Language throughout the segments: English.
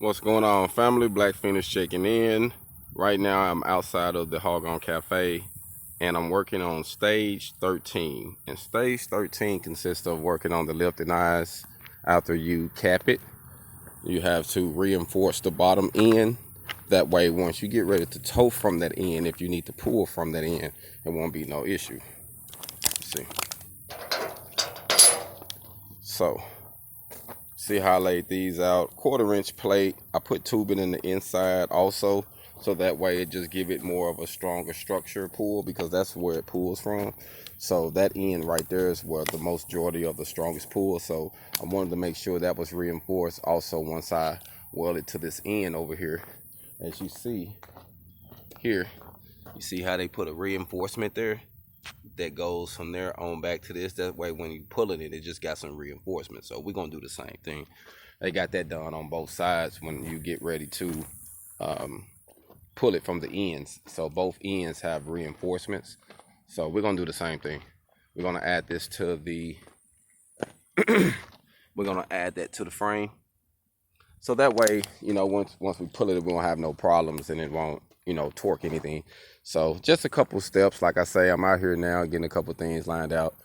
What's going on, family? Black Feniks checking in. Right now I'm outside of the HogOn Cafe and I'm working on stage 13. And stage 13 consists of working on the lifting eyes. After you cap it, you have to reinforce the bottom end. That way, once you get ready to tow from that end, if you need to pull from that end, it won't be no issue. Let's see. So, see how I laid these out. 1/4" plate. I put tubing in the inside also, so that way it just give it more of a stronger structure pull, because that's where it pulls from. So that end right there is where the most majority of the strongest pull. So I wanted to make sure that was reinforced. Also, once I weld it to this end over here, as you see here, you see how they put a reinforcement there that goes from there on back to this. That way when you pulling it, it just got some reinforcement. So we're gonna do the same thing. They got that done on both sides when you get ready to pull it from the ends. So both ends have reinforcements. So we're gonna do the same thing. We're gonna add this to the we're gonna add that to the frame. So that way, you know, once we pull it, we won't have no problems and it won't, you know, torque anything. So just a couple steps. Like I say, I'm out here now getting a couple things lined out.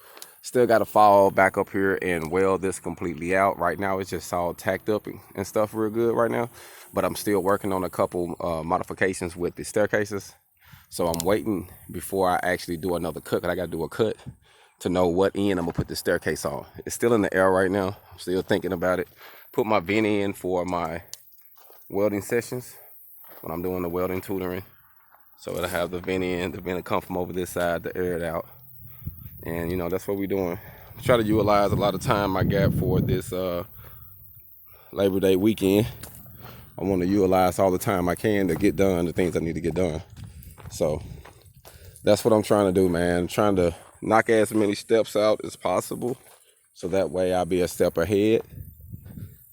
Still got to fall back up here and weld this completely out. Right now it's just all tacked up and stuff real good right now, but I'm still working on a couple modifications with the staircases. So I'm waiting before I actually do another cut, because I got to do a cut to know what end I'm gonna put the staircase on. It's still in the air right now. I'm still thinking about it. Put my vent in for my welding sessions when I'm doing the welding tutoring. So it'll have the vent in, the vent will come from over this side to air it out. And you know, that's what we're doing. Try to utilize a lot of time I got for this Labor Day weekend. I want to utilize all the time I can to get done the things I need to get done. So that's what I'm trying to do, man. I'm trying to knock as many steps out as possible, so that way I'll be a step ahead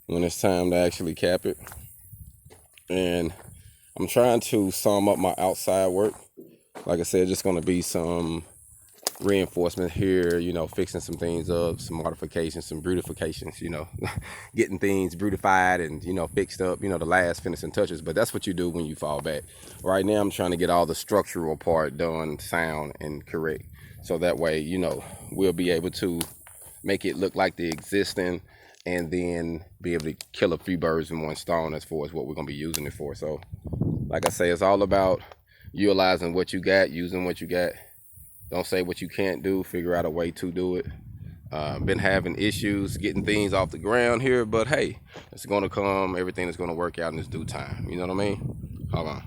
when it's time to actually cap it. And I'm trying to sum up my outside work. Like I said, just going to be some reinforcement here, you know, fixing some things up, some modifications, some beautifications, you know, getting things beautified and, you know, fixed up, you know, the last finishing touches. But that's what you do when you fall back. Right now I'm trying to get all the structural part done, sound and correct, so that way, you know, we'll be able to make it look like the existing, and then be able to kill a few birds in one stone as far as what we're going to be using it for. So like I say, it's all about utilizing what you got, using what you got. Don't say what you can't do, figure out a way to do it. Been having issues getting things off the ground here, but hey, it's going to come. Everything is going to work out in its due time. You know what I mean? Hold on.